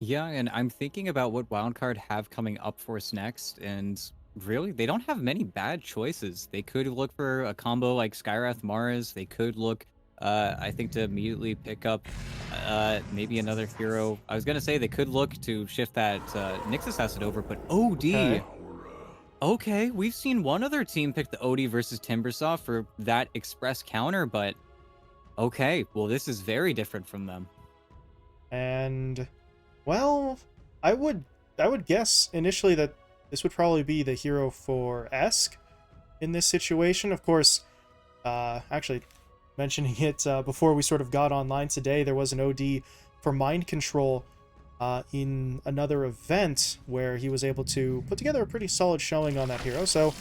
Yeah, and I'm thinking about what Wildcard have coming up for us next, and really, they don't have many bad choices. They could look for a combo like Skywrath Mars. They could look, I think, to immediately pick up maybe another hero. I was gonna say they could look to shift that Nyx Assassin over, but Okay. OD. Okay, we've seen one other team pick the OD versus Timbersaw for that express counter, but okay, well, this is very different from them. And well, I would I would guess initially that this would probably be the hero for Esk in this situation. Of course, actually mentioning it before we sort of got online today, there was an OD for Mind Control in another event where he was able to put together a pretty solid showing on that hero. So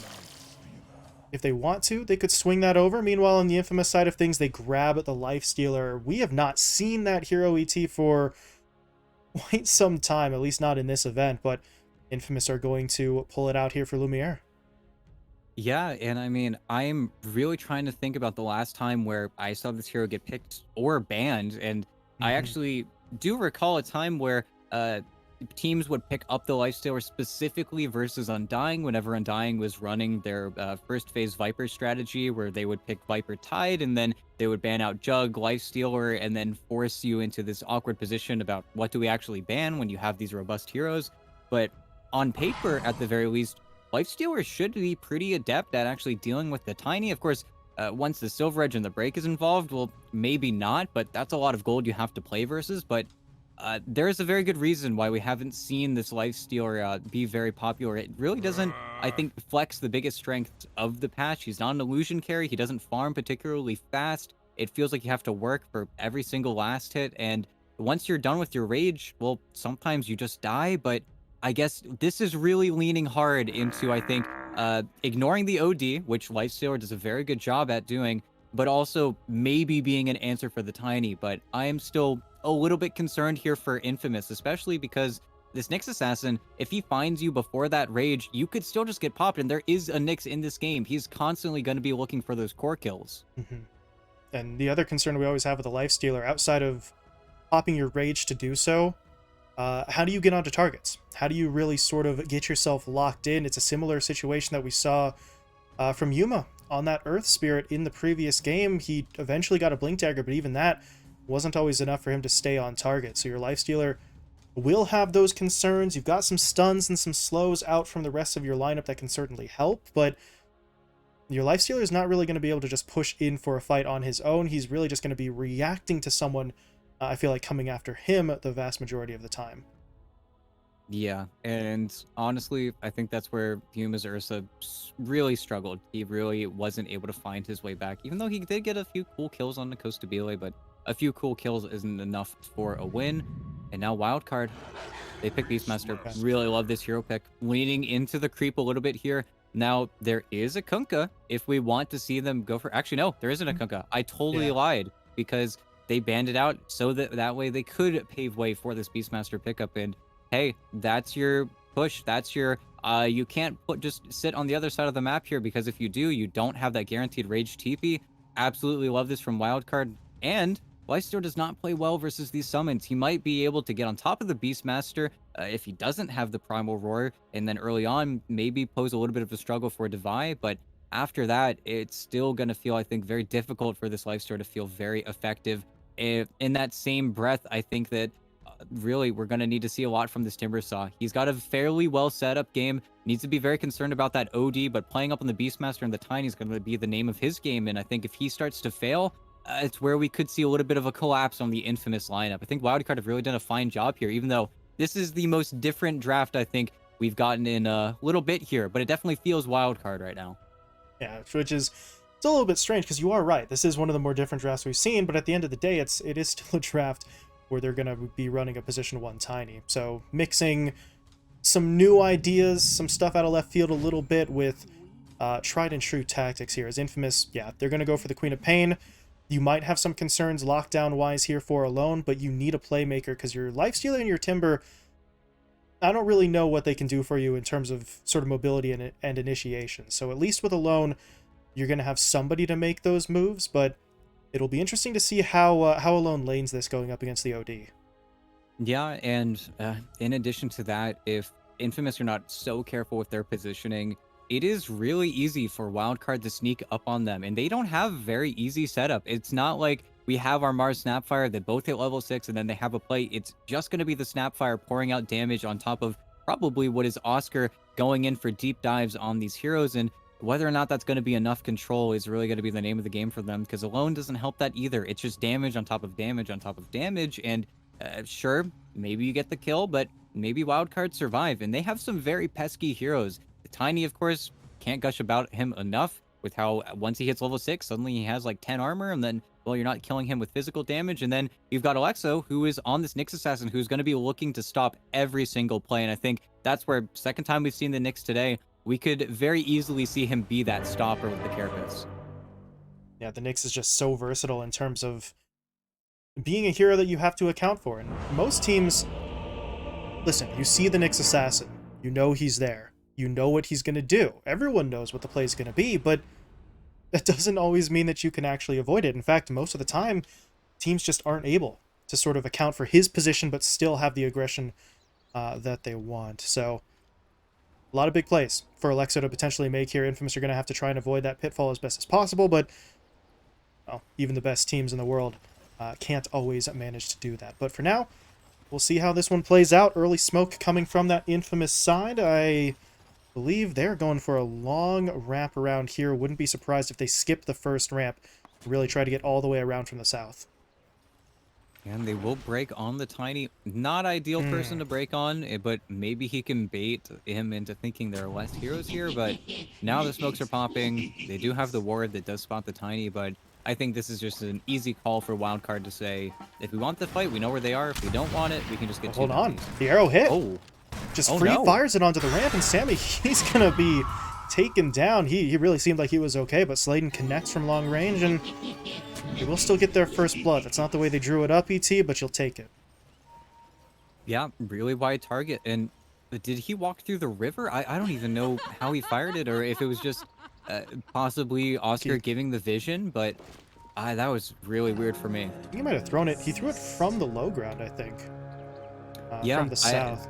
if they want to, they could swing that over. Meanwhile, on the Infamous side of things, they grab the Lifestealer. We have not seen that hero ET for quite some time, at least not in this event, but Infamous are going to pull it out here for Lumiere. Yeah, and I mean, I'm really trying to think about the last time where I saw this hero get picked or banned, and I Hmm. actually do recall a time where teams would pick up the lifestealer specifically versus Undying whenever Undying was running their first phase Viper strategy, where they would pick Viper Tide and then they would ban out Jug, Lifestealer, and then force you into this awkward position about what do we actually ban when you have these robust heroes. But on paper, at the very least, Lifestealer should be pretty adept at actually dealing with the Tiny. Of course, once the Silver Edge and the Break is involved, well, maybe not, but that's a lot of gold you have to play versus. But there is a very good reason why we haven't seen this Lifestealer be very popular. It really doesn't, I think, flex the biggest strengths of the patch. He's not an illusion carry. He doesn't farm particularly fast. It feels like you have to work for every single last hit. And once you're done with your rage, well, sometimes you just die. But I guess this is really leaning hard into, I think, ignoring the OD, which Lifestealer does a very good job at doing, but also maybe being an answer for the Tiny. But I am still a little bit concerned here for Infamous, especially because this Nyx Assassin, if he finds you before that rage, you could still just get popped, and there is a Nyx in this game. He's constantly going to be looking for those core kills. Hmm. And the other concern we always have with the Lifestealer, outside of popping your rage to do so, how do you get onto targets? How do you really sort of get yourself locked in? It's a similar situation that we saw from Yuma on that Earth Spirit in the previous game. He eventually got a Blink Dagger, but even that wasn't always enough for him to stay on target. So your Lifestealer will have those concerns. You've got some stuns and some slows out from the rest of your lineup that can certainly help, but your Lifestealer is not really going to be able to just push in for a fight on his own. He's really just going to be reacting to someone, I feel like, coming after him the vast majority of the time. Yeah, and honestly, I think that's where Yuma's Ursa really struggled. He really wasn't able to find his way back, even though he did get a few cool kills on the Costa Bile, but a few cool kills isn't enough for a win. And now Wildcard, they pick Beastmaster. Okay. Really love this hero pick. Leaning into the creep a little bit here. Now, there is a Kunkka if we want to see them go for... Actually, no, there isn't a Kunkka. I totally Yeah. lied because they banned it out so that way they could pave way for this Beastmaster pickup. And hey, that's your push. That's your you can't just sit on the other side of the map here, because if you do, you don't have that guaranteed rage TP. Absolutely love this from Wildcard. And Leicester does not play well versus these summons. He might be able to get on top of the Beastmaster if he doesn't have the Primal Roar, and then early on maybe pose a little bit of a struggle for Divide, but after that, it's still going to feel, I think, very difficult for this Lifesteal to feel very effective. In that same breath, I think that really we're going to need to see a lot from this Timbersaw. He's got a fairly well set up game, needs to be very concerned about that OD, but playing up on the Beastmaster and the Tiny is going to be the name of his game. And I think if he starts to fail, it's where we could see a little bit of a collapse on the Infamous lineup. I think Wildcard have really done a fine job here, even though this is the most different draft I think we've gotten in a little bit here, but it definitely feels Wildcard right now. Yeah, which is it's a little bit strange because you are right. This is one of the more different drafts we've seen, but at the end of the day, it is still a draft where they're going to be running a position one Tiny. So mixing some new ideas, some stuff out of left field a little bit with tried and true tactics here. As Infamous, yeah, they're going to go for the Queen of Pain. You might have some concerns lockdown-wise here for Alone, but you need a playmaker because your Lifestealer and your Timber, I don't really know what they can do for you in terms of sort of mobility and initiation. So at least with Alone, you're going to have somebody to make those moves, but it'll be interesting to see how Alone lanes this going up against the OD. Yeah, and in addition to that, if Infamous are not so careful with their positioning, it is really easy for Wildcard to sneak up on them, and they don't have very easy setup. It's not like we have our Mars Snapfire that both hit level 6 and then they have a play. It's just going to be the Snapfire pouring out damage on top of probably what is Oscar going in for deep dives on these heroes, and whether or not that's going to be enough control is really going to be the name of the game for them, because alone doesn't help that either. It's just damage on top of damage on top of damage, and sure, maybe you get the kill, but maybe Wildcard survive. And they have some very pesky heroes. The Tiny, of course, can't gush about him enough with how once he hits level 6, suddenly he has like 10 armor, and then, well, you're not killing him with physical damage. And then you've got Alexo, who is on this Nyx Assassin, who's going to be looking to stop every single play. And I think that's where, second time we've seen the Nyx today, we could very easily see him be that stopper with the Carapace. Yeah, the Nyx is just so versatile in terms of being a hero that you have to account for. And most teams, listen, you see the Nyx Assassin, you know he's there, you know what he's going to do. Everyone knows what the play is going to be, but that doesn't always mean that you can actually avoid it. In fact, most of the time, teams just aren't able to sort of account for his position, but still have the aggression that they want. So, a lot of big plays for Alexo to potentially make here. Infamous are going to have to try and avoid that pitfall as best as possible, but well, even the best teams in the world can't always manage to do that. But for now, we'll see how this one plays out. Early smoke coming from that Infamous side. I believe they're going for a long wrap around here. Wouldn't be surprised if they skip the first ramp and really try to get all the way around from the south. And they will break on the Tiny. Not ideal person to break on, but maybe he can bait him into thinking there are less heroes here. But now the smokes are popping. They do have the ward that does spot the Tiny, but I think this is just an easy call for Wildcard to say, if we want the fight, we know where they are. If we don't want it, we can just get two Hold on. bounties. The arrow hit. Oh. Just Oh, free no. fires it onto the ramp, and Sammy, he's going to be taken down. He really seemed like he was okay, but Sladen connects from long range, and they will still get their first blood. That's not the way they drew it up, ET, but you'll take it. Yeah, really wide target. And did he walk through the river? I don't even know how he fired it, or if it was just possibly Oscar giving the vision, but that was really weird for me. I think he might have thrown it. He threw it from the low ground, I think. Yeah, from the south.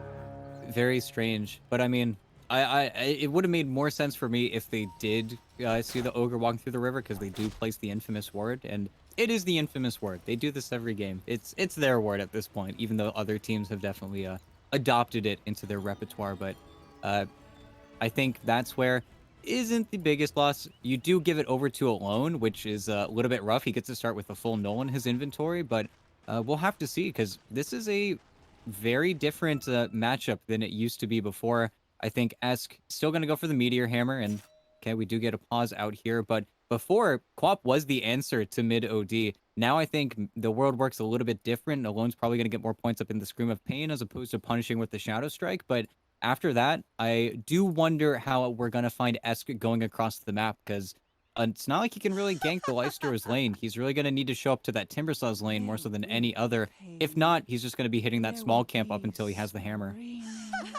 Very strange. But I mean, it would have made more sense for me if they did see the ogre walking through the river, because they do place the infamous ward, and it is the infamous ward. They do this every game. It's their ward at this point, even though other teams have definitely adopted it into their repertoire. But I think that's where isn't the biggest loss. You do give it over to Alone, which is a little bit rough. He gets to start with a full null in his inventory, but we'll have to see, because this is a very different matchup than it used to be before. I think Esk still going to go for the Meteor Hammer, and okay, we do get a pause out here, but before, Quap was the answer to mid OD. Now I think the world works a little bit different. Alone's probably going to get more points up in the Scream of Pain as opposed to punishing with the Shadow Strike, but after that, I do wonder how we're going to find Esk going across the map, because it's not like he can really gank the Lifestealers lane. He's really going to need to show up to that Timbersaw's lane more so than any other. If not, he's just going to be hitting that small camp up until he has the hammer.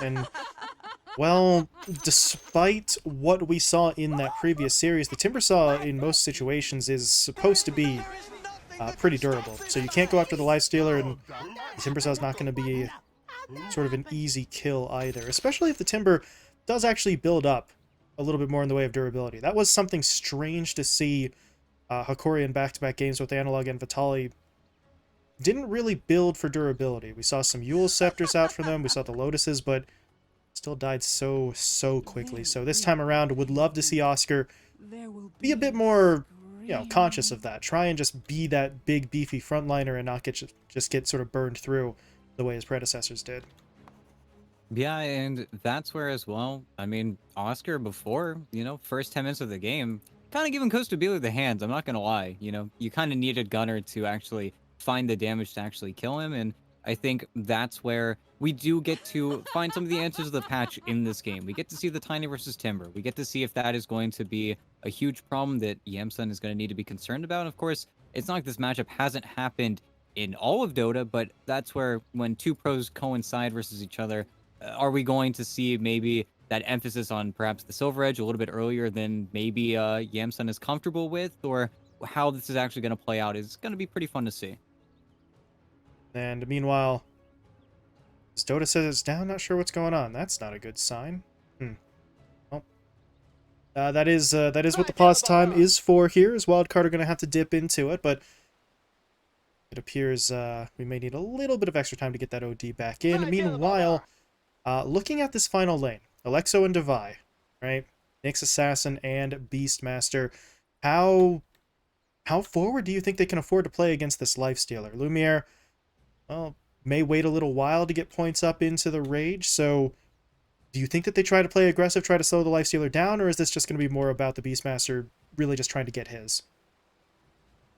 And, well, despite what we saw in that previous series, the Timbersaw in most situations is supposed to be pretty durable. So you can't go after the Lifestealer, and the Timbersaw is not going to be sort of an easy kill either, especially if the Timber does actually build up a little bit more in the way of durability. That was something strange to see. Hakori in back-to-back games with Analog and Vitali didn't really build for durability. We saw some Yule Scepters out for them, we saw the Lotuses, but still died so quickly. So this time around, would love to see Oscar be a bit more, conscious of that. Try and just be that big, beefy frontliner and not just get sort of burned through the way his predecessors did. Yeah, and that's where as well, I mean, Oscar before, first 10 minutes of the game, kind of giving Costa Bieler the hands, I'm not going to lie. You kind of needed Gunner to actually find the damage to actually kill him, and I think that's where we do get to find some of the answers of the patch in this game. We get to see the Tiny versus Timber. We get to see if that is going to be a huge problem that Yamsun is going to need to be concerned about. And of course, it's not like this matchup hasn't happened in all of Dota, but that's where when two pros coincide versus each other, are we going to see maybe that emphasis on perhaps the Silver Edge a little bit earlier than maybe Yamsun is comfortable with, or how this is actually going to play out is going to be pretty fun to see. And meanwhile, Dota says it's down. Not sure what's going on. That's not a good sign. Well, that is what the pause time is for here. Is Wildcard are going to have to dip into it, but it appears we may need a little bit of extra time to get that OD back in. Meanwhile, looking at this final lane, Alexo and Devi, right? Nyx Assassin and Beastmaster. How forward do you think they can afford to play against this Lifestealer? Lumiere, well, may wait a little while to get points up into the Rage, so do you think that they try to play aggressive, try to slow the Lifestealer down, or is this just going to be more about the Beastmaster really just trying to get his?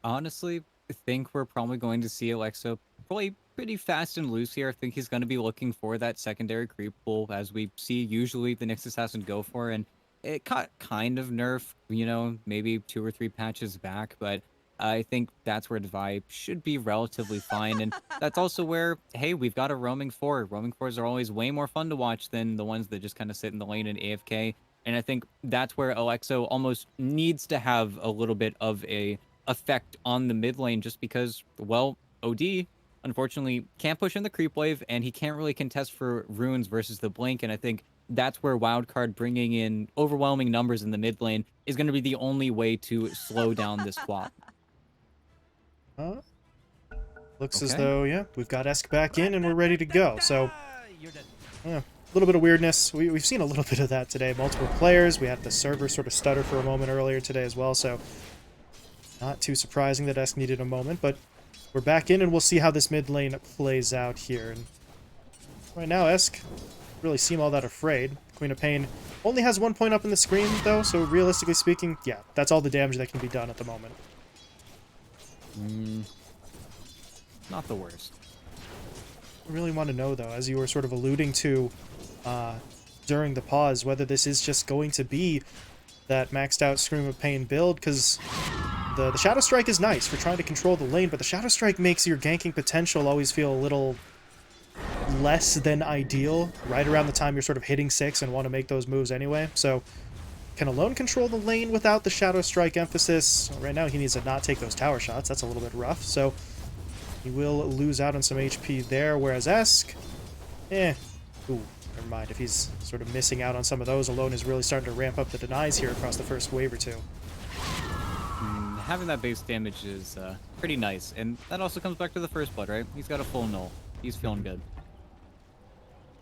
Honestly, I think we're probably going to see Alexo probably pretty fast and loose here. I think he's going to be looking for that secondary creep pool, as we see usually the Nyx Assassin go for, and it got kind of nerfed, maybe 2 or 3 patches back, but I think that's where Devi should be relatively fine, and that's also where, hey, we've got a roaming 4. Roaming 4s are always way more fun to watch than the ones that just kind of sit in the lane and AFK, and I think that's where Alexo almost needs to have a little bit of a effect on the mid lane, just because, well, OD unfortunately can't push in the creep wave, and he can't really contest for runes versus the blink, and I think that's where Wildcard bringing in overwhelming numbers in the mid lane is going to be the only way to slow down this swap. Looks as Okay. though, yeah, we've got Esk back in and we're ready to go. So, yeah, a little bit of weirdness. We've seen a little bit of that today. Multiple players. We had the server sort of stutter for a moment earlier today as well, so not too surprising that Esk needed a moment, but we're back in and we'll see how this mid lane plays out here. And right now, Esk really seem all that afraid. Queen of Pain only has 1 point up in the screen, though, so realistically speaking, yeah, that's all the damage that can be done at the moment. Not the worst. I really want to know, though, as you were sort of alluding to during the pause, whether this is just going to be that maxed out Scream of Pain build, because the Shadow Strike is nice for trying to control the lane, but the Shadow Strike makes your ganking potential always feel a little less than ideal right around the time you're sort of hitting 6 and want to make those moves anyway. So can Alone control the lane without the Shadow Strike emphasis? Right now he needs to not take those tower shots. That's a little bit rough, so he will lose out on some HP there, whereas Esk, ooh, never mind. If he's sort of missing out on some of those, Alone is really starting to ramp up the denies here across the first wave or two. Having that base damage is pretty nice, and that also comes back to the first blood, right? He's got a full null. He's feeling good.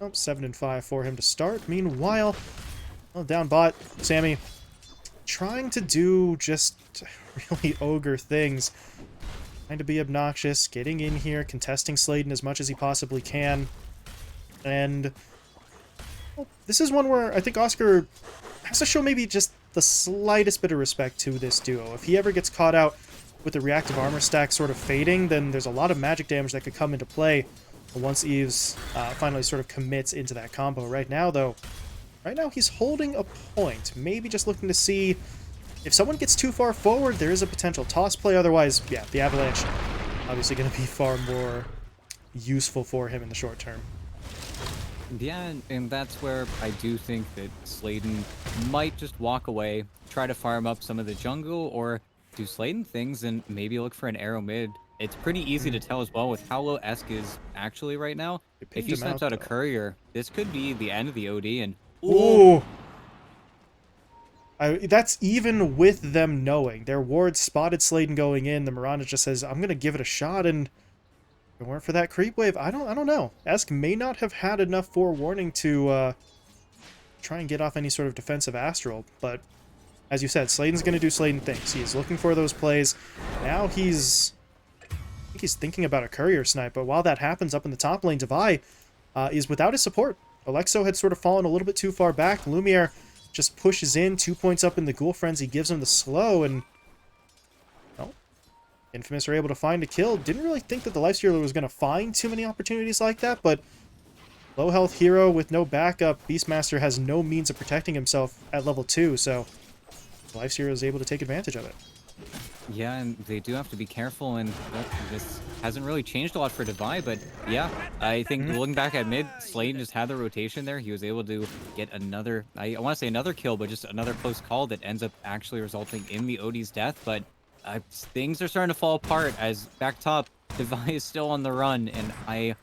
Oh, 7 and 5 for him to start. Meanwhile, well, down bot, Sammy trying to do just really ogre things. Trying to be obnoxious, getting in here, contesting Sladen as much as he possibly can. And well, this is one where I think Oscar has to show maybe just the slightest bit of respect to this duo. If he ever gets caught out with the reactive armor stack sort of fading, then there's a lot of magic damage that could come into play once Eves finally sort of commits into that combo. Right now, though, he's holding a point. Maybe just looking to see if someone gets too far forward, there is a potential toss play. Otherwise, yeah, the Avalanche obviously going to be far more useful for him in the short term. Yeah, and that's where I do think that Sladen might just walk away, try to farm up some of the jungle, or do Sladen things and maybe look for an arrow mid. It's pretty easy to tell as well with how low Esk is actually right now. If he snipes out a courier, this could be the end of the OD, and ooh! That's even with them knowing. Their ward spotted Sladen going in. The Miranda just says, I'm going to give it a shot, and if it weren't for that creep wave, I don't know. Esk may not have had enough forewarning to try and get off any sort of defensive astral, but as you said, Sladen's going to do Sladen things. He's looking for those plays. Now I think he's thinking about a courier snipe, but while that happens up in the top lane, Devi is without his support. Alexo had sort of fallen a little bit too far back. Lumiere just pushes in, 2 points up in the Ghoul Frenzy, gives him the slow, and well, Infamous are able to find a kill. Didn't really think that the Lifestealer was going to find too many opportunities like that, but low health hero with no backup, Beastmaster has no means of protecting himself at level 2, so the Lifestealer is able to take advantage of it. yeah, and they do have to be careful, and this hasn't really changed a lot for Devi, but yeah, I think looking back at mid, Sladen just had the rotation there. He was able to get another, I want to say another kill, but just another close call that ends up actually resulting in the OD's death, but things are starting to fall apart as back top, Devi is still on the run, and I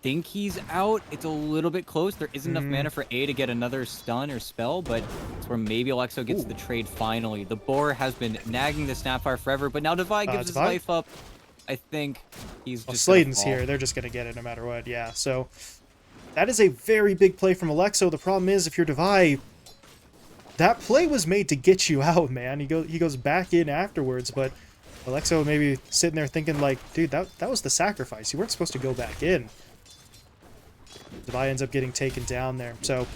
think he's out. It's a little bit close. There isn't enough Mm. mana for A to get another stun or spell, but it's where maybe Alexo gets Ooh. the trade finally. The Boar has been nagging the Snapfire forever, but now Devi gives his Devi? life up. I think he's Well, just gonna Sladen's fall. here. They're just going to get it no matter what. Yeah, so that is a very big play from Alexo. The problem is, if you're Devi, that play was made to get you out, man. He goes back in afterwards, but Alexo maybe sitting there thinking like, dude, that was the sacrifice. You weren't supposed to go back in. Devi ends up getting taken down there. So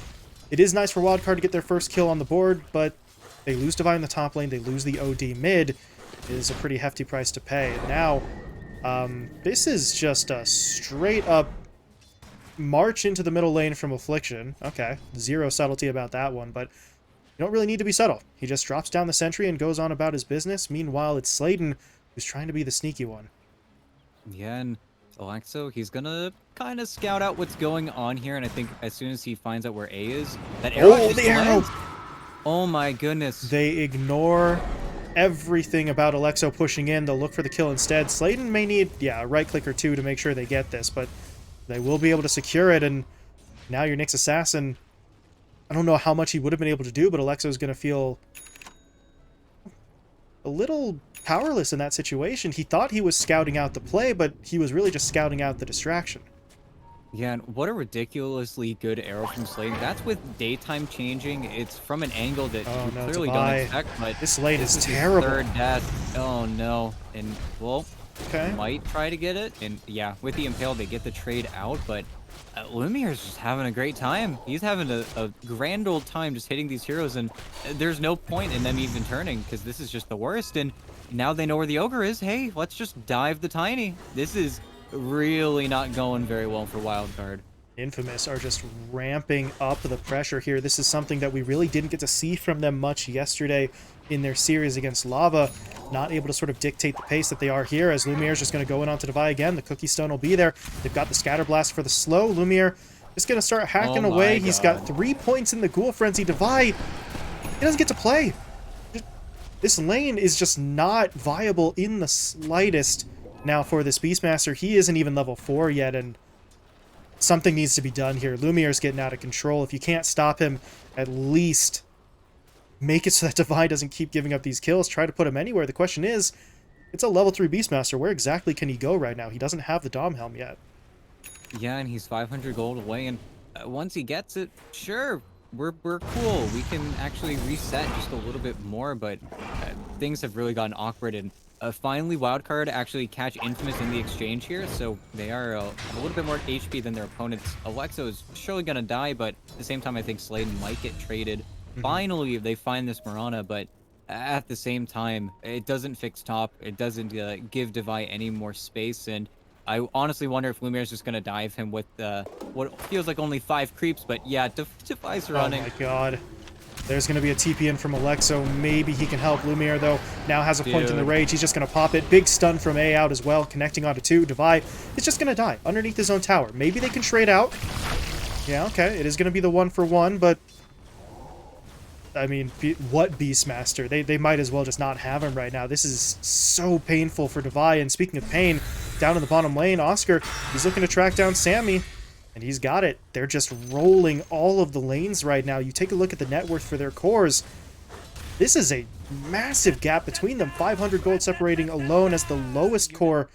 it is nice for Wildcard to get their first kill on the board, but they lose Devi in the top lane. They lose the OD mid. It is a pretty hefty price to pay. And now, this is just a straight up march into the middle lane from Affliction. Okay, zero subtlety about that one, but you don't really need to be subtle. He just drops down the sentry and goes on about his business. Meanwhile, it's Sladen who's trying to be the sneaky one. Yeah, and Alexo, he's gonna kind of scout out what's going on here, and I think as soon as he finds out where A is, that arrow Oh, just the arrow! lands. Oh my goodness. They ignore everything about Alexo pushing in. They'll look for the kill instead. Sladen may need, yeah, a right-click or two to make sure they get this, but they will be able to secure it, and now your Nyx Assassin, I don't know how much he would have been able to do, but Alexo's going to feel a little powerless in that situation. He thought he was scouting out the play, but he was really just scouting out the distraction. Yeah, and what a ridiculously good arrow from Sladen. That's with daytime changing. It's from an angle that Oh, you no, clearly Devi. don't expect, but This lane this is his terrible. third death. Oh no. And well, Okay. might try to get it. And yeah, with the Impale, they get the trade out, but Lumiere's just having a great time. He's having a grand old time just hitting these heroes, and there's no point in them even turning, because this is just the worst. And now they know where the Ogre is. Hey, let's just dive the Tiny. This is really not going very well for Wildcard. Infamous are just ramping up the pressure here. This is something that we really didn't get to see from them much yesterday in their series against Lava. Not able to sort of dictate the pace that they are here, as Lumiere's just going to go in onto Devi again. The Cookie Stone will be there. They've got the Scatter Blast for the slow. Lumiere is going to start hacking Oh my away. He's got God. 3 points in the Ghoul Frenzy. Devi, he doesn't get to play. This lane is just not viable in the slightest now for this Beastmaster. He isn't even level 4 yet, and something needs to be done here. Lumiere's getting out of control. If you can't stop him, at least make it so that Devi doesn't keep giving up these kills. Try to put him anywhere. The question is, it's a level 3 Beastmaster. Where exactly can he go right now? He doesn't have the Dom Helm yet. Yeah, and he's 500 gold away, and once he gets it, sure, we're cool. We can actually reset just a little bit more, but things have really gotten awkward, and finally Wildcard actually catch Infamous in the exchange here, so they are a little bit more HP than their opponents. Alexo is surely gonna die, but at the same time, I think Sladen might get traded. Finally, they find this Mirana, but at the same time, it doesn't fix top. It doesn't give Devi any more space, and I honestly wonder if Lumiere's just gonna dive him with what feels like only 5 creeps, but yeah, Devi's running. Oh my god. There's going to be a TP in from Alexo. Maybe he can help. Lumiere, though, now has a point in the Dude. rage. He's just going to pop it. Big stun from A out as well, connecting onto 2. Devi is just going to die underneath his own tower. Maybe they can trade out. Yeah, okay. It is going to be the 1-for-1, but I mean, what Beastmaster? They might as well just not have him right now. This is so painful for Devi. And speaking of pain, down in the bottom lane, Oscar, he's looking to track down Sammy. And he's got it. They're just rolling all of the lanes right now. You take a look at the net worth for their cores. This is a massive gap between them. 500 gold separating alone as the lowest core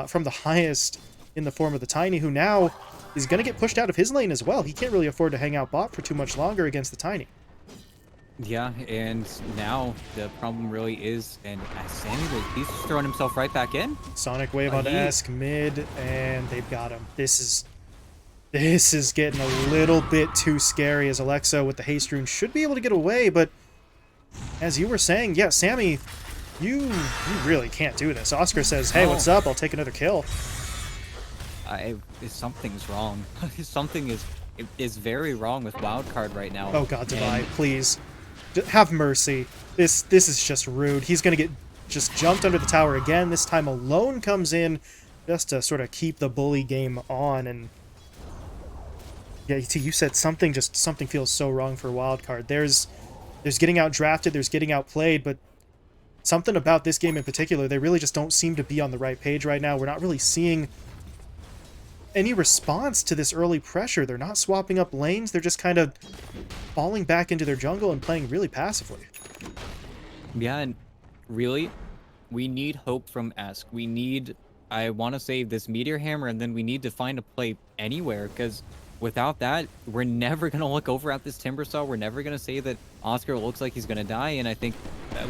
from the highest in the form of the Tiny, who now is going to get pushed out of his lane as well. He can't really afford to hang out bot for too much longer against the Tiny. Yeah, and now the problem really is, and Sammy, he's just throwing himself right back in. Sonic Wave on Esk mid, and they've got him. This is getting a little bit too scary, as Alexo with the haste rune should be able to get away, but as you were saying, yeah, Sammy, you really can't do this. Oscar says, hey, what's up? I'll take another kill. Something's wrong. Something is very wrong with Wildcard right now. Oh god, Devi, please. Have mercy. This is just rude. He's going to get just jumped under the tower again. This time Alone comes in just to sort of keep the bully game on, and yeah, you said something feels so wrong for Wildcard. There's getting out drafted, there's getting outplayed, but something about this game in particular, they really just don't seem to be on the right page right now. We're not really seeing any response to this early pressure. They're not swapping up lanes. They're just kind of falling back into their jungle and playing really passively. Yeah, and really, we need hope from Esk. We need, I want to say, this Meteor Hammer, and then we need to find a play anywhere, because without that, we're never going to look over at this Timbersaw. We're never going to say that Oscar looks like he's going to die, and I think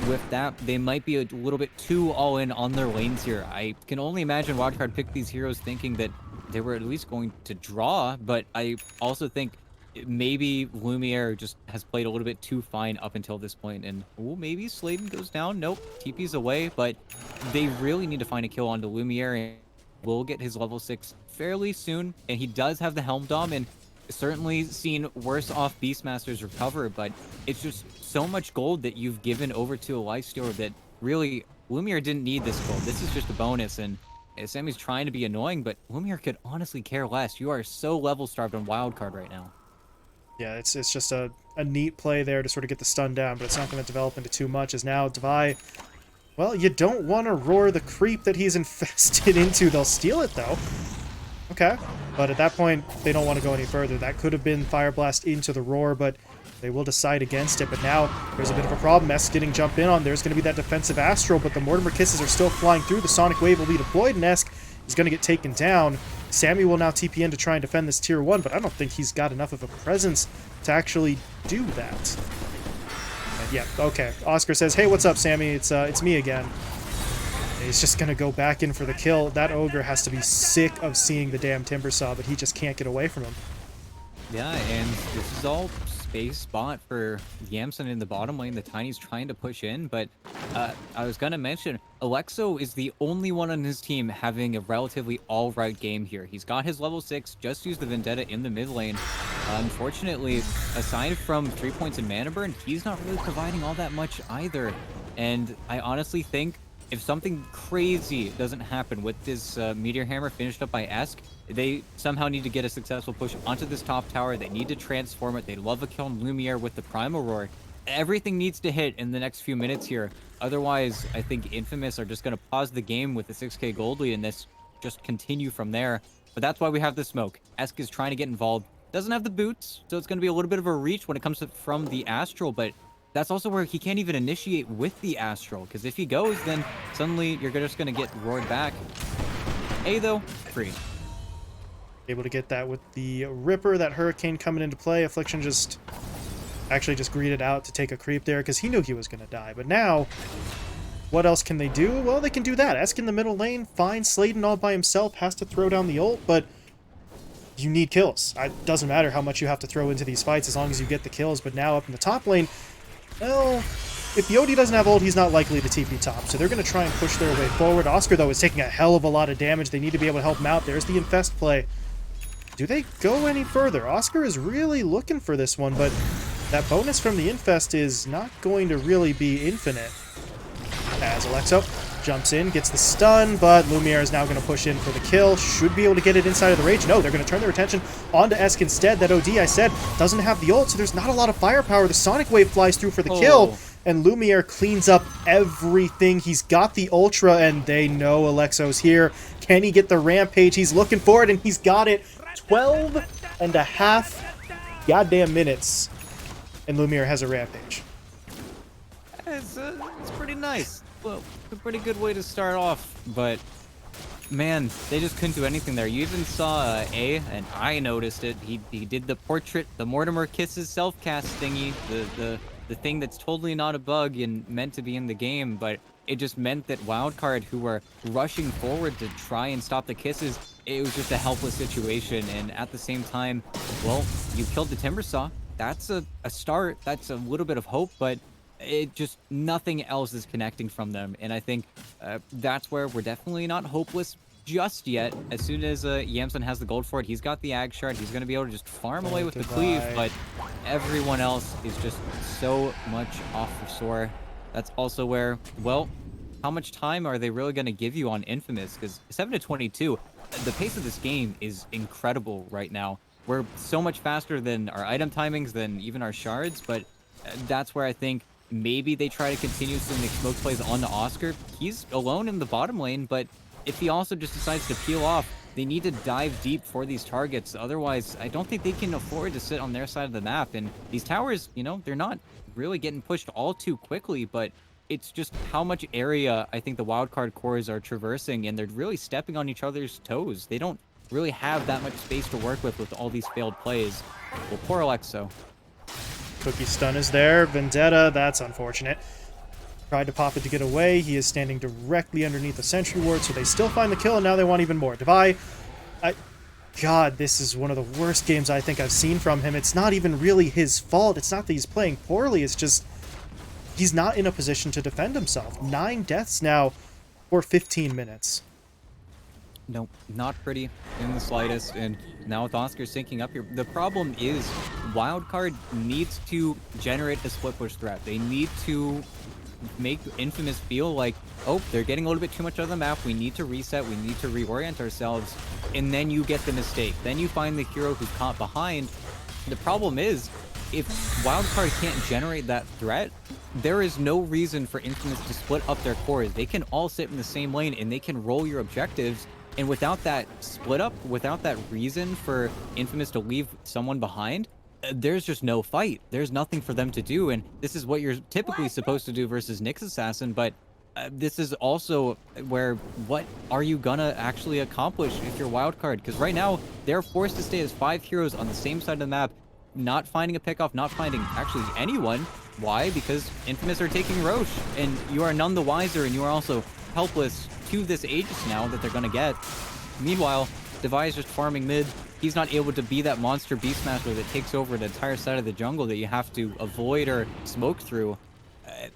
with that, they might be a little bit too all-in on their lanes here. I can only imagine Wildcard picked these heroes thinking that they were at least going to draw, but I also think maybe Lumiere just has played a little bit too fine up until this point, and maybe Sladen goes down. Nope, TP's away, but they really need to find a kill onto Lumiere, and will get his level 6 fairly soon, and he does have the Helm Dom, and certainly seen worse off Beastmasters recover, but it's just so much gold that you've given over to a Lifestealer that really, Lumiere didn't need this gold. This is just a bonus, and Sammy's trying to be annoying, but Lumiere could honestly care less. You are so level starved on Wildcard right now. Yeah, it's just a neat play there to sort of get the stun down, but it's not going to develop into too much, as now Devi, well, you don't want to roar the creep that he's infested into. They'll steal it, though. Okay, but at that point, they don't want to go any further. That could have been Fire Blast into the roar, but they will decide against it. But now there's a bit of a problem. S getting jumped in on. There's going to be that defensive Astral, but the Mortimer Kisses are still flying through. The Sonic Wave will be deployed, and Esk is going to get taken down. Sammy will now TP in to try and defend this tier 1, but I don't think he's got enough of a presence to actually do that. And yeah, okay. Oscar says, hey, what's up, Sammy? It's me again. He's just going to go back in for the kill. That Ogre has to be sick of seeing the damn Timbersaw, but he just can't get away from him. Yeah, and this is all space spot for Yamson in the bottom lane. The Tiny's trying to push in, but I was going to mention, Alexo is the only one on his team having a relatively all-right game here. He's got his level 6, just used the Vendetta in the mid lane. Unfortunately, aside from 3 points in mana burn, he's not really providing all that much either. And I honestly think if something crazy doesn't happen with this Meteor Hammer finished up by Esk, they somehow need to get a successful push onto this top tower. They need to transform it. They love a kill on Lumiere with the Primal Roar. Everything needs to hit in the next few minutes here. Otherwise, I think Infamous are just going to pause the game with the 6k gold lead and this just continue from there. But that's why we have the smoke. Esk is trying to get involved. Doesn't have the boots, so it's going to be a little bit of a reach when it comes to from the Astral, but that's also where he can't even initiate with the Astral, because if he goes, then suddenly you're just going to get roared back. A, though, free. Able to get that with the Ripper, that Hurricane coming into play. Affliction just greeted out to take a creep there, because he knew he was going to die. But now, what else can they do? Well, they can do that. Esk in the middle lane, fine. Sladen all by himself has to throw down the ult, but you need kills. It doesn't matter how much you have to throw into these fights as long as you get the kills. But now up in the top lane, well, if Yodi doesn't have ult, he's not likely to TP top, so they're going to try and push their way forward. Oscar, though, is taking a hell of a lot of damage. They need to be able to help him out. There's the Infest play. Do they go any further? Oscar is really looking for this one, but that bonus from the Infest is not going to really be infinite. As Alexo jumps in, gets the stun, but Lumiere is now going to push in for the kill. Should be able to get it inside of the Rage. No, they're going to turn their attention onto Esk instead. That OD, I said, doesn't have the ult, so there's not a lot of firepower. The Sonic Wave flies through for the kill, and Lumiere cleans up everything. He's got the Ultra, and they know Alexo's here. Can he get the Rampage? He's looking for it, and he's got it. 12 and a half goddamn minutes, and Lumiere has a Rampage. It's pretty nice. Well, a pretty good way to start off, but man, they just couldn't do anything there. You even saw A, and I noticed it. He did the portrait, the Mortimer Kisses self-cast thingy, the thing that's totally not a bug and meant to be in the game, but it just meant that Wildcard, who were rushing forward to try and stop the kisses, it was just a helpless situation. And at the same time, well, you killed the Timbersaw. That's a start. That's a little bit of hope, but it just nothing else is connecting from them. And I think that's where we're definitely not hopeless just yet. As soon as Yamson has the gold for it, he's got the Ag Shard. He's going to be able to just farm away with the cleave, but everyone else is just so much off for sore. That's also where, well, how much time are they really going to give you on Infamous? Because 7-22, the pace of this game is incredible right now. We're so much faster than our item timings, than even our shards, but that's where I think maybe they try to continuously make smoke plays onto Oscar. He's alone in the bottom lane, but if he also just decides to peel off, They need to dive deep for these targets. Otherwise, I don't think they can afford to sit on their side of the map. And these towers, you know, they're not really getting pushed all too quickly, but it's just how much area I think the wildcard cores are traversing, and they're really stepping on each other's toes. They don't really have that much space to work with all these failed plays. Well, poor Alexo. Cookie stun is there. Vendetta, that's unfortunate. Tried to pop it to get away. He is standing directly underneath the sentry ward, so they still find the kill, and now they want even more. Devi, God, this is one of the worst games I think I've seen from him. It's not even really his fault. It's not that he's playing poorly. It's just he's not in a position to defend himself. 9 deaths now for 15 minutes. Nope, not pretty in the slightest. And now with Oscar syncing up here, the problem is Wildcard needs to generate a split push threat. They need to make Infamous feel like, oh, they're getting a little bit too much of the map. We need to reset. We need to reorient ourselves. And then you get the mistake. Then you find the hero who's caught behind. The problem is, if Wildcard can't generate that threat, there is no reason for Infamous to split up their cores. They can all sit in the same lane and they can roll your objectives. And without that split up, without that reason for Infamous to leave someone behind, there's just no fight. There's nothing for them to do. And this is what you're typically supposed to do versus Nyx Assassin. But this is also where, what are you gonna actually accomplish if you're Wildcard? Because right now, they're forced to stay as 5 heroes on the same side of the map, not finding a pickoff, not finding actually anyone. Why? Because Infamous are taking Roche, and you are none the wiser, and you are also helpless to this Aegis now that they're gonna get. Meanwhile, Devi is just farming mid. He's not able to be that monster Beast Smasher that takes over an entire side of the jungle that you have to avoid or smoke through.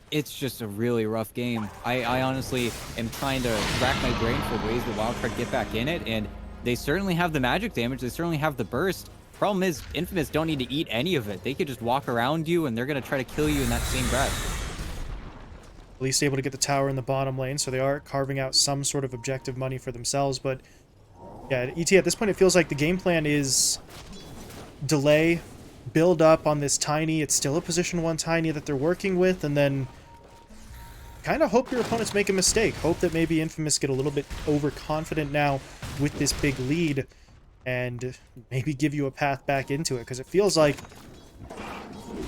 It's just a really rough game. I honestly am trying to rack my brain for ways that Wildcard get back in it, and they certainly have the magic damage, they certainly have the burst. Problem is, Infamous don't need to eat any of it. They could just walk around you, and they're going to try to kill you in that same breath. At least able to get the tower in the bottom lane, so they are carving out some sort of objective money for themselves, but yeah, ET, at this point, it feels like the game plan is delay, build up on this Tiny. It's still a position 1 Tiny that they're working with, and then kind of hope your opponents make a mistake. Hope that maybe Infamous get a little bit overconfident now with this big lead, and maybe give you a path back into it, because it feels like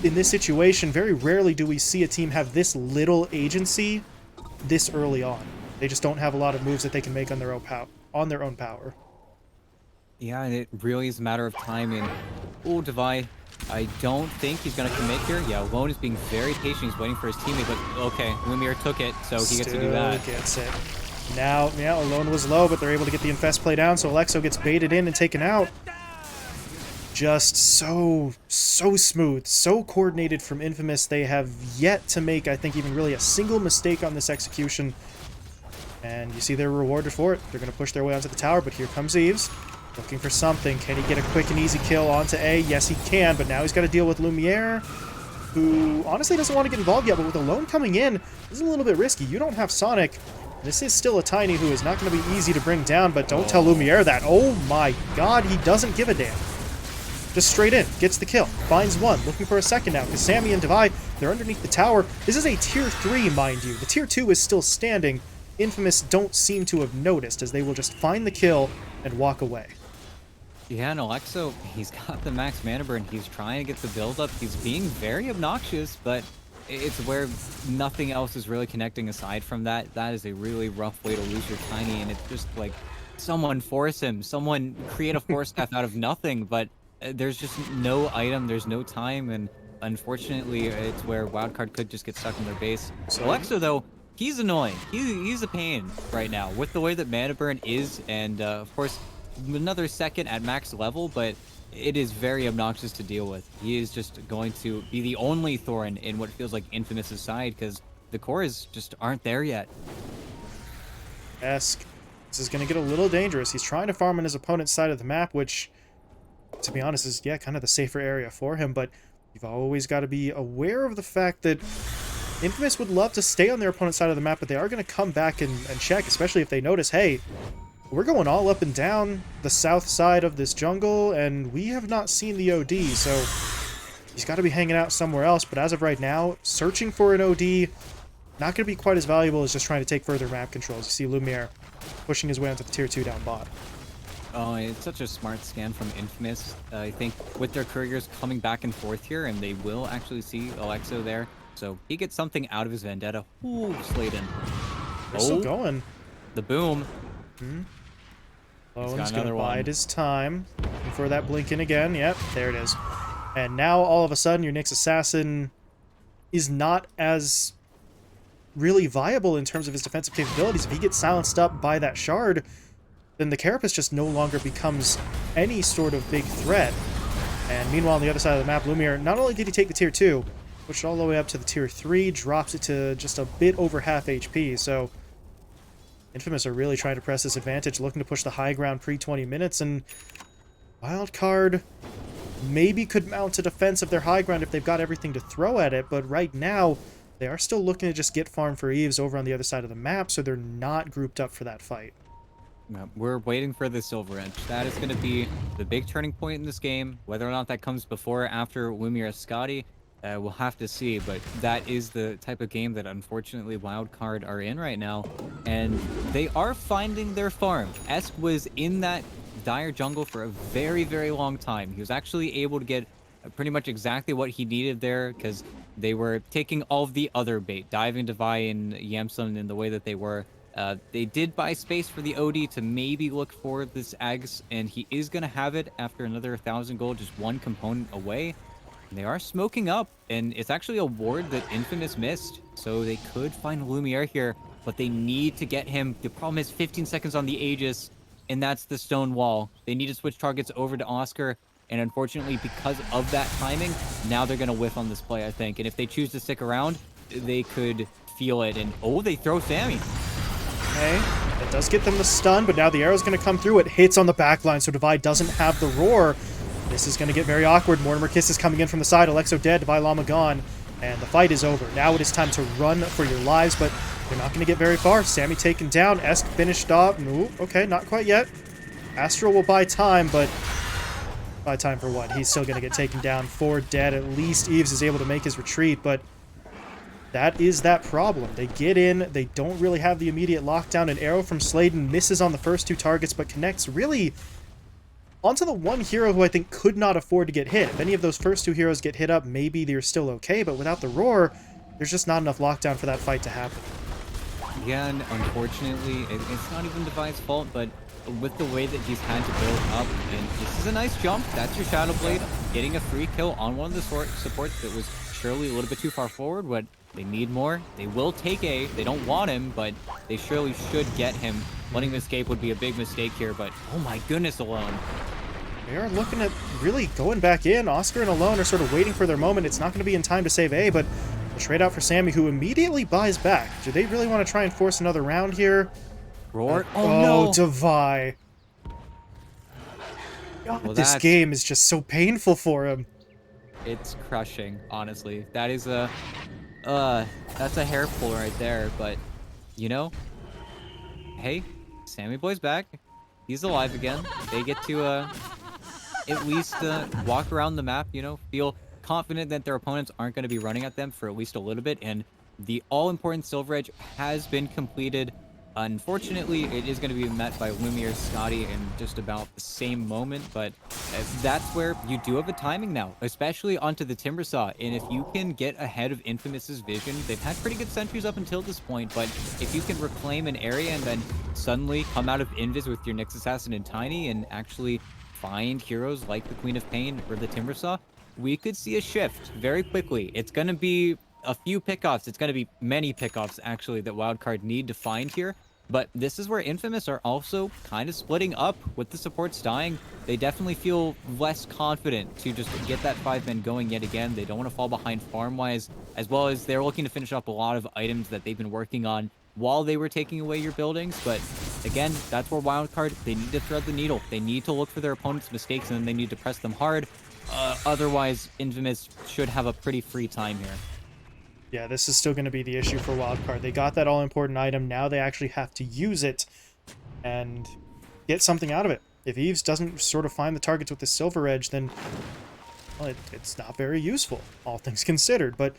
in this situation, very rarely do we see a team have this little agency this early on. They just don't have a lot of moves that they can make on their own power. Yeah, and it really is a matter of time. And oh, Devi, I don't think he's going to commit here. Yeah, Lone is being very patient. He's waiting for his teammate, but okay, Lumiere took it, so he gets to do that. Still gets it. Now, yeah, Alone was low, but they're able to get the Infest play down, so Alexo gets baited in and taken out. Just so smooth, so coordinated from Infamous. They have yet to make, I think, even really a single mistake on this execution. And you see they're rewarded for it. They're going to push their way onto the tower, but here comes Eves. Looking for something. Can he get a quick and easy kill onto A? Yes, he can, but now he's got to deal with Lumiere, who honestly doesn't want to get involved yet, but with Alone coming in, this is a little bit risky. You don't have Sonic. This is still a Tiny who is not going to be easy to bring down, but don't tell Lumiere that. Oh my god, he doesn't give a damn. Just straight in, gets the kill, finds one, looking for a second now, because Sammy and Devi, they're underneath the tower. This is a tier 3, mind you. The tier 2 is still standing. Infamous don't seem to have noticed, as they will just find the kill and walk away. Yeah, and Alexo, he's got the max mana burn. He's trying to get the build up. He's being very obnoxious, but it's where nothing else is really connecting aside from that. That is a really rough way to lose your Tiny, and it's just like, someone force him, someone create a force staff out of nothing, but there's just no item, there's no time, and unfortunately, it's where Wildcard could just get stuck in their base. So Alexo, though, he's annoying. He's a pain right now with the way that mana burn is, and of course, another second at max level, but it is very obnoxious to deal with. He is just going to be the only thorn in what feels like Infamous' side, because the cores just aren't there yet. Esk. This is going to get a little dangerous. He's trying to farm on his opponent's side of the map, which, to be honest, is, yeah, kind of the safer area for him, but you've always got to be aware of the fact that Infamous would love to stay on their opponent's side of the map, but they are going to come back and check, especially if they notice, hey, we're going all up and down the south side of this jungle, and we have not seen the OD, so he's got to be hanging out somewhere else. But as of right now, searching for an OD, not going to be quite as valuable as just trying to take further map controls. You see Lumiere pushing his way onto the tier 2 down bot. Oh, it's such a smart scan from Infamous. I think with their couriers coming back and forth here, and they will actually see Alexo there. So he gets something out of his vendetta. Ooh, Sladen. They're still going. The boom. Lone's gonna bide his time. Looking for that Blinken again. Yep, there it is. And now, all of a sudden, your Nyx Assassin is not as really viable in terms of his defensive capabilities. If he gets silenced up by that shard, then the Carapace just no longer becomes any sort of big threat. And meanwhile, on the other side of the map, Lumiere, not only did he take the tier 2, pushed all the way up to the tier 3, drops it to just a bit over half HP, so Infamous are really trying to press this advantage, looking to push the high ground pre-20 minutes, and Wildcard maybe could mount a defense of their high ground if they've got everything to throw at it, but right now, they are still looking to just get farm for Eves over on the other side of the map, so they're not grouped up for that fight. We're waiting for the Silver Edge. That is going to be the big turning point in this game. Whether or not that comes before or after Wimir Scotty, we'll have to see. But that is the type of game that unfortunately Wildcard are in right now. And they are finding their farm. Esk was in that dire jungle for a very, very long time. He was actually able to get pretty much exactly what he needed there because they were taking all of the other bait, diving Devi and Yamsun in the way that they were. They did buy space for the OD to maybe look for this Ags, and he is going to have it after another 1,000 gold, just one component away. And they are smoking up, and it's actually a ward that Infamous missed, so they could find Lumiere here, but they need to get him. The problem is 15 seconds on the Aegis, and that's the stone wall. They need to switch targets over to Oscar, and unfortunately, because of that timing, now they're going to whiff on this play, I think. And if they choose to stick around, they could feel it, and oh, they throw Sammy. Okay, that does get them the stun, but now the arrow's going to come through. It hits on the backline, so Devi doesn't have the roar. This is going to get very awkward. Mortimer Kiss is coming in from the side. Alexo dead, Devi Llama gone, and the fight is over. Now it is time to run for your lives, but you're not going to get very far. Sammy taken down. Esk finished off. Ooh, okay, not quite yet. Astral will buy time, but buy time for what? He's still going to get taken down. 4 dead. At least Eves is able to make his retreat, but that is that problem. They get in, they don't really have the immediate lockdown. An arrow from Sladen misses on the first 2 targets, but connects really onto the one hero who I think could not afford to get hit. If any of those first 2 heroes get hit up, maybe they're still okay, but without the roar, there's just not enough lockdown for that fight to happen. Yeah, and unfortunately, it's not even Devi's fault, but with the way that he's had to build up, and this is a nice jump. That's your Shadow Blade, getting a free kill on one of the supports that was surely a little bit too far forward, but they need more. They will take A. They don't want him, but they surely should get him. Letting him escape would be a big mistake here, but oh my goodness, Alone. They are looking at really going back in. Oscar and Alone are sort of waiting for their moment. It's not going to be in time to save A, but they'll trade out for Sammy, who immediately buys back. Do they really want to try and force another round here? Roar? Oh, no. Devi. God, well, this game is just so painful for him. It's crushing, honestly. That is a... that's a hair pull right there, but, you know, hey, Sammy Boy's back. He's alive again. They get to, at least, walk around the map, you know, feel confident that their opponents aren't going to be running at them for at least a little bit, and the all-important Silver Edge has been completed. Unfortunately, it is going to be met by Lumiere Scotty in just about the same moment, but that's where you do have a timing now, especially onto the Timbersaw. And if you can get ahead of Infamous's vision, they've had pretty good sentries up until this point, but if you can reclaim an area and then suddenly come out of Invis with your Nyx Assassin and Tiny and actually find heroes like the Queen of Pain or the Timbersaw, we could see a shift very quickly. It's going to be a few pickoffs. It's going to be many pickoffs, actually, that Wildcard need to find here. But this is where Infamous are also kind of splitting up with the supports dying. They definitely feel less confident to just get that 5-man going yet again. They don't want to fall behind farm-wise, as well as they're looking to finish up a lot of items that they've been working on while they were taking away your buildings. But again, that's where Wildcard, they need to thread the needle. They need to look for their opponent's mistakes, and then they need to press them hard. Otherwise, Infamous should have a pretty free time here. Yeah, this is still going to be the issue for Wildcard. They got that all-important item. Now they actually have to use it and get something out of it. If Eves doesn't sort of find the targets with the Silver Edge, then well, it's not very useful, all things considered. But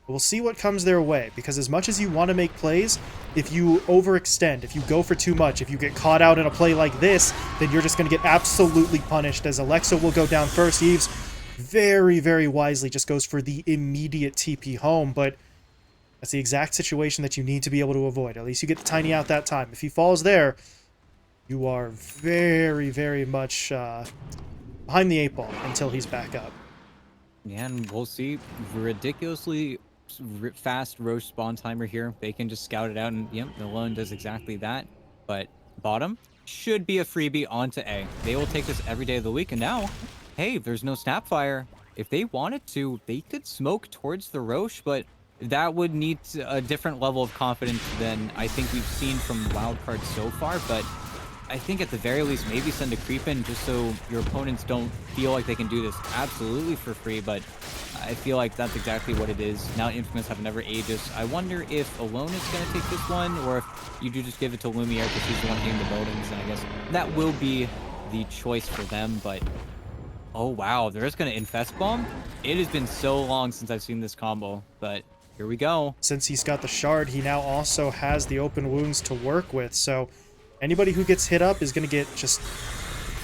We'll see what comes their way, because as much as you want to make plays, if you overextend, if you go for too much, if you get caught out in a play like this, then you're just going to get absolutely punished, as Alexo will go down first. Eves very, very wisely just goes for the immediate TP home, but that's the exact situation that you need to be able to avoid. At least you get the Tiny out that time. If he falls there, you are very, very much behind the 8 ball until he's back up. Yeah, and we'll see. Ridiculously fast Roche spawn timer here. They can just scout it out, and yep, the Alone does exactly that. But bottom should be a freebie onto A. They will take this every day of the week, and now, hey, there's no Snapfire. If they wanted to, they could smoke towards the Roche, but that would need a different level of confidence than I think we've seen from Wildcard so far. But I think at the very least, maybe send a creep in just so your opponents don't feel like they can do this absolutely for free, but I feel like that's exactly what it is. Now Infamous have never Aegis. I wonder if Alone is going to take this one, or if you do just give it to Lumiere because he's the one hitting the buildings, and I guess that will be the choice for them, but oh wow, they're just going to Infest Bomb? It has been so long since I've seen this combo, but here we go. Since he's got the shard, he now also has the open wounds to work with, so anybody who gets hit up is going to get just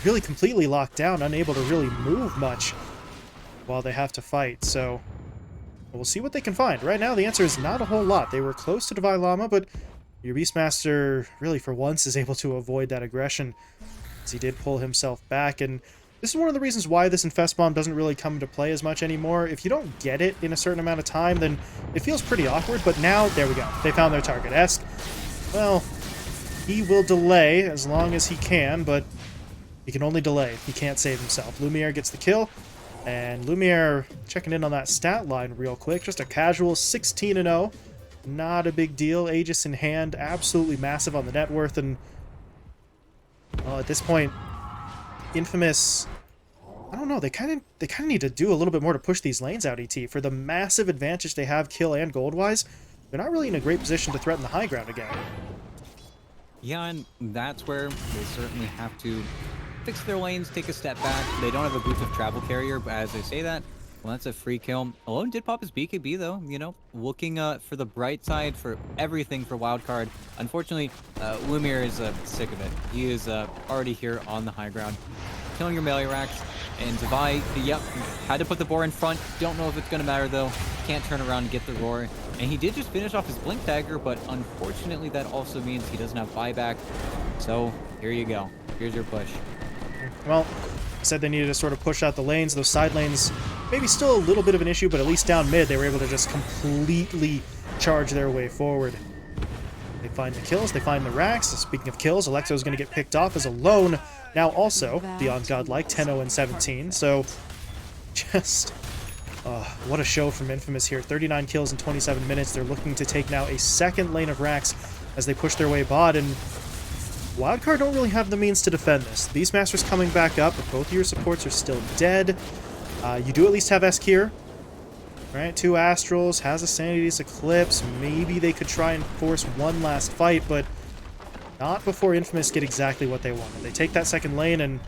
really completely locked down, unable to really move much while they have to fight. So we'll see what they can find. Right now, the answer is not a whole lot. They were close to Divine Llama, but your Beastmaster, really for once, is able to avoid that aggression, as he did pull himself back. And this is one of the reasons why this Infest Bomb doesn't really come into play as much anymore. If you don't get it in a certain amount of time, then it feels pretty awkward. But now, there we go. They found their target. Esk, well, he will delay as long as he can, but he can only delay. He can't save himself. Lumiere gets the kill, and Lumiere checking in on that stat line real quick. Just a casual 16-0. Not a big deal. Aegis in hand, absolutely massive on the net worth, and at this point, Infamous, I don't know, they kind of need to do a little bit more to push these lanes out, ET. For the massive advantage they have kill and gold-wise, they're not really in a great position to threaten the high ground again. Yeah, and that's where they certainly have to fix their lanes, take a step back. They don't have a booth of travel carrier, but as I say that, well, that's a free kill. Alone did pop his BKB, though, you know, looking for the bright side for everything for Wildcard. Unfortunately, Lumiere is sick of it. He is already here on the high ground, killing your melee racks. And Devi, yep, had to put the boar in front. Don't know if it's going to matter, though. Can't turn around and get the roar. And he did just finish off his blink dagger, but unfortunately that also means he doesn't have buyback. So here you go. Here's your push. Well, I said they needed to sort of push out the lanes. Those side lanes, maybe still a little bit of an issue, but at least down mid, they were able to just completely charge their way forward. They find the kills, they find the racks. Speaking of kills, Alexo is going to get picked off as Alone. Now also, beyond godlike, 10-0 and 17. So, just, what a show from Infamous here. 39 kills in 27 minutes. They're looking to take now a second lane of racks as they push their way bot, and Wildcard don't really have the means to defend this. Beastmaster's coming back up, but both of your supports are still dead. You do at least have Esk here. Right, 2 Astrals, has a Sanity's Eclipse. Maybe they could try and force one last fight, but not before Infamous get exactly what they wanted. They take that second lane, and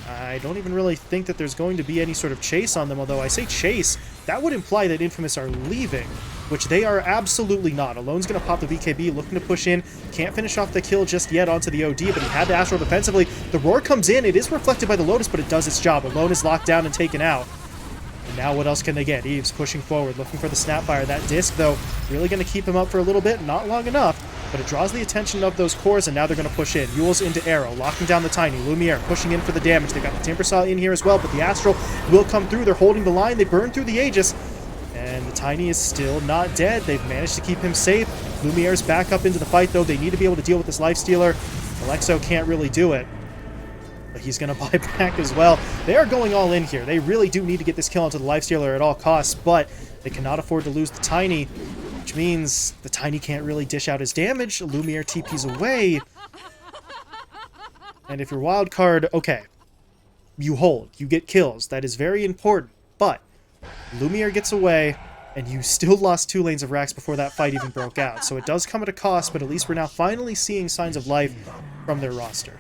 I don't even really think that there's going to be any sort of chase on them, although I say chase, that would imply that Infamous are leaving, which they are absolutely not. Alone's going to pop the BKB, looking to push in. Can't finish off the kill just yet onto the OD, but he had the Astral defensively. The Roar comes in. It is reflected by the Lotus, but it does its job. Alone is locked down and taken out. And now what else can they get? Eves pushing forward, looking for the Snapfire. That disc, though, really going to keep him up for a little bit. Not long enough, but it draws the attention of those cores, and now they're going to push in. Yule's into Arrow, locking down the Tiny. Lumiere pushing in for the damage. They've got the Timbersaw in here as well, but the Astral will come through. They're holding the line. They burn through the Aegis, and the Tiny is still not dead. They've managed to keep him safe. Lumiere's back up into the fight, though. They need to be able to deal with this Lifestealer. Alexo can't really do it, but he's going to buy back as well. They are going all in here. They really do need to get this kill onto the Lifestealer at all costs, but they cannot afford to lose the Tiny, which means the Tiny can't really dish out his damage. Lumiere TP's away. And if you're Wildcard, okay, you hold. You get kills. That is very important, but Lumiere gets away, and you still lost 2 lanes of racks before that fight even broke out. So it does come at a cost, but at least we're now finally seeing signs of life from their roster.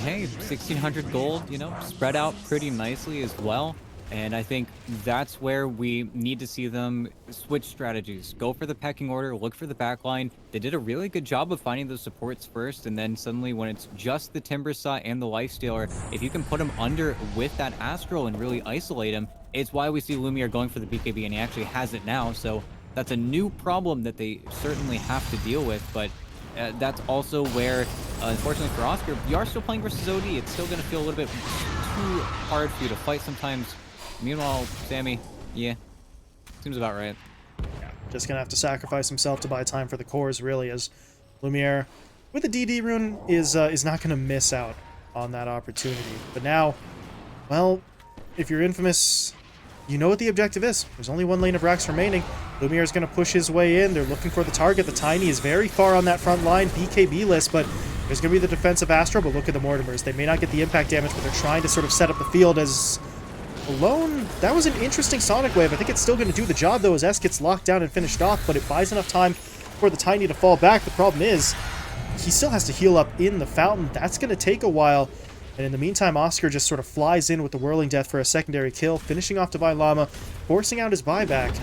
Hey, 1,600 gold, you know, spread out pretty nicely as well. And I think that's where we need to see them switch strategies. Go for the pecking order, look for the backline. They did a really good job of finding those supports first, and then suddenly when it's just the Timbersaw and the Lifestealer, if you can put him under with that Astral and really isolate him, it's why we see Lumiere going for the BKB, and he actually has it now. So that's a new problem that they certainly have to deal with, but that's also where, unfortunately for Oscar, you are still playing versus OD. It's still going to feel a little bit too hard for you to fight sometimes. Meanwhile, Sammy, yeah, seems about right. Yeah, just gonna have to sacrifice himself to buy time for the cores, really, as Lumiere, with the DD rune, is not gonna miss out on that opportunity. But now, well, if you're Infamous, you know what the objective is. There's only one lane of racks remaining. Lumiere is gonna push his way in. They're looking for the target. The Tiny is very far on that front line, BKB-less, but there's gonna be the defensive Astro. But look at the Mortimers. They may not get the impact damage, but they're trying to sort of set up the field as Alone. That was an interesting Sonic Wave. I think it's still going to do the job, though, as S gets locked down and finished off, but it buys enough time for the Tiny to fall back. The problem is, he still has to heal up in the fountain. That's going to take a while. And in the meantime, Oscar just sort of flies in with the Whirling Death for a secondary kill, finishing off Divine Llama, forcing out his buyback,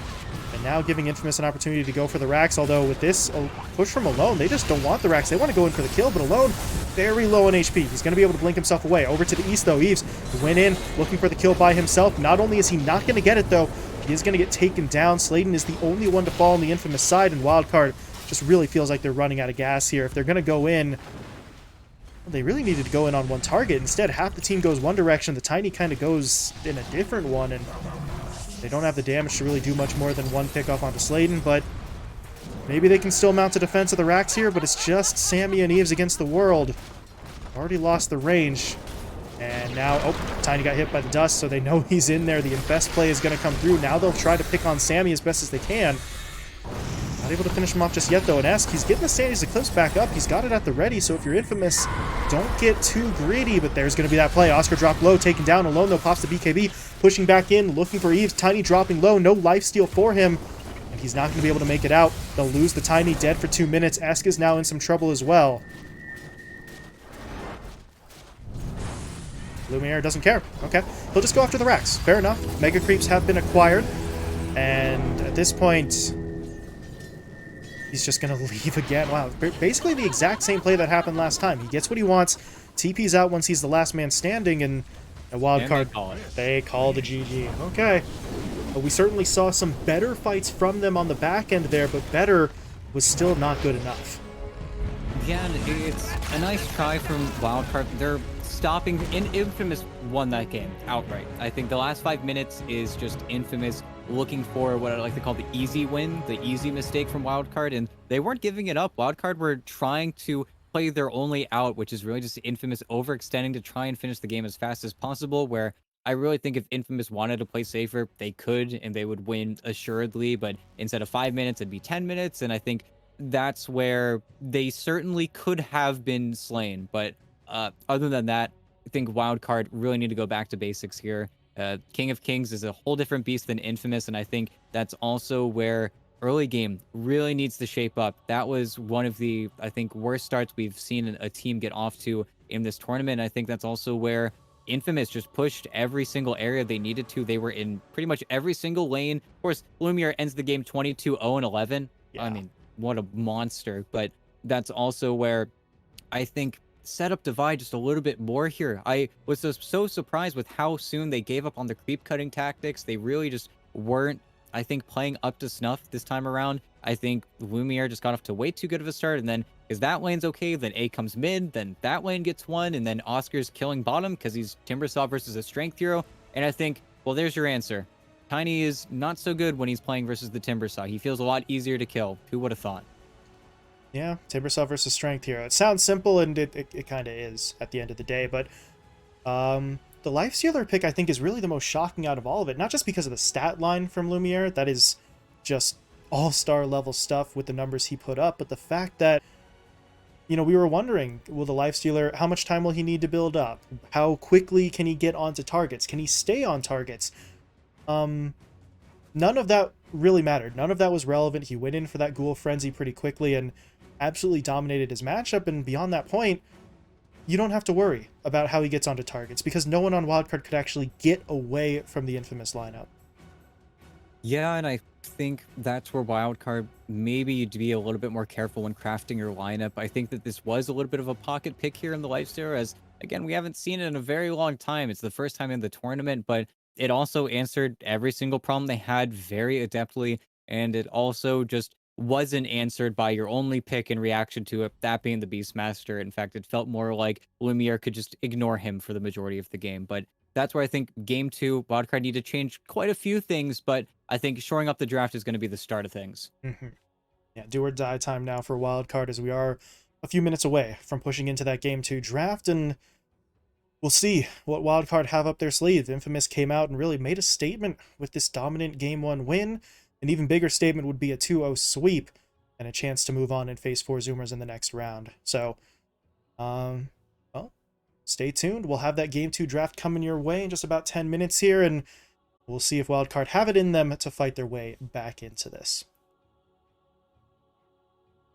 and now giving Infamous an opportunity to go for the racks. Although with this push from Alone, they just don't want the racks. They want to go in for the kill, but Alone very low on HP. He's going to be able to blink himself away. Over to the east, though. Eves went in, looking for the kill by himself. Not only is he not going to get it, though, he is going to get taken down. Sladen is the only one to fall on the Infamous side, and Wildcard just really feels like they're running out of gas here. If they're going to go in, well, they really needed to go in on one target. Instead, half the team goes one direction. The Tiny kind of goes in a different one, and they don't have the damage to really do much more than one pick off onto Sladen, but maybe they can still mount a defense of the racks here, but it's just Sammy and Eves against the world. Already lost the range. And now, oh, Tiny got hit by the dust, so they know he's in there. The Infest play is going to come through. Now they'll try to pick on Sammy as best as they can. Not able to finish him off just yet, though. And Esk, he's getting the Sandy's Eclipse back up. He's got it at the ready, so if you're Infamous, don't get too greedy. But there's going to be that play. Oscar dropped low, taken down. Alone, though, pops the BKB. Pushing back in, looking for Eves. Tiny dropping low. No lifesteal for him. And he's not going to be able to make it out. They'll lose the Tiny, dead for 2 minutes. Esk is now in some trouble as well. Lumiere doesn't care. Okay. He'll just go after the racks. Fair enough. Mega Creeps have been acquired. And at this point, he's just going to leave again. Wow. Basically the exact same play that happened last time. He gets what he wants. TP's out once he's the last man standing. And a Wildcard, they call the GG. Okay. But we certainly saw some better fights from them on the back end there, but better was still not good enough. Yeah, it's a nice try from Wildcard. They're stopping. Infamous won that game outright. I think the last 5 minutes is just Infamous looking for what I like to call the easy win, the easy mistake from Wildcard, and they weren't giving it up. Wildcard were trying to play their only out, which is really just Infamous overextending to try and finish the game as fast as possible, where I really think if Infamous wanted to play safer, they could, and they would win assuredly, but instead of 5 minutes, it'd be 10 minutes, and I think that's where they certainly could have been slain. But other than that, I think Wildcard really need to go back to basics here. King of Kings is a whole different beast than Infamous, and I think that's also where early game really needs to shape up. That was one of the, I think, worst starts we've seen a team get off to in this tournament. I think that's also where Infamous just pushed every single area they needed to. They were in pretty much every single lane. Of course, Lumiere ends the game 22-0-11. Yeah. I mean, what a monster. But that's also where I think set up Divide just a little bit more here. I was so surprised with how soon they gave up on the creep cutting tactics. They really just weren't, I think, playing up to snuff this time around. I think Lumiere just got off to way too good of a start, and then because that lane's okay, then A comes mid, then that lane gets one, and then Oscar's killing bottom because he's Timbersaw versus a strength hero. And I think, well, there's your answer. Tiny is not so good when he's playing versus the Timbersaw. He feels a lot easier to kill. Who would have thought? Yeah, Timbersaw versus Strength Hero. It sounds simple, and it kind of is at the end of the day, but the Lifestealer pick, I think, is really the most shocking out of all of it. Not just because of the stat line from Lumiere, that is just all-star level stuff with the numbers he put up, but the fact that, you know, we were wondering, will the Lifestealer, how much time will he need to build up? How quickly can he get onto targets? Can he stay on targets? None of that really mattered. None of that was relevant. He went in for that Ghoul Frenzy pretty quickly and absolutely dominated his matchup, and beyond that point, you don't have to worry about how he gets onto targets because no one on Wildcard could actually get away from the infamous lineup. Yeah, and I think that's where Wildcard maybe you'd be a little bit more careful when crafting your lineup. I think that this was a little bit of a pocket pick here in the Lifestealer, as again, we haven't seen it in a very long time. It's the first time in the tournament, but it also answered every single problem they had very adeptly, and it also just wasn't answered by your only pick in reaction to it, that being the Beastmaster. In fact, it felt more like Lumiere could just ignore him for the majority of the game. But that's where I think game two, Wildcard need to change quite a few things, but I think shoring up the draft is going to be the start of things. Mm-hmm. Yeah, do or die time now for Wildcard as we are a few minutes away from pushing into that game two draft, and we'll see what Wildcard have up their sleeve. Infamous came out and really made a statement with this dominant game one win. An even bigger statement would be a 2-0 sweep and a chance to move on and face 4 Zoomers in the next round. So, well, stay tuned. We'll have that game two draft coming your way in just about 10 minutes here, and we'll see if Wildcard have it in them to fight their way back into this.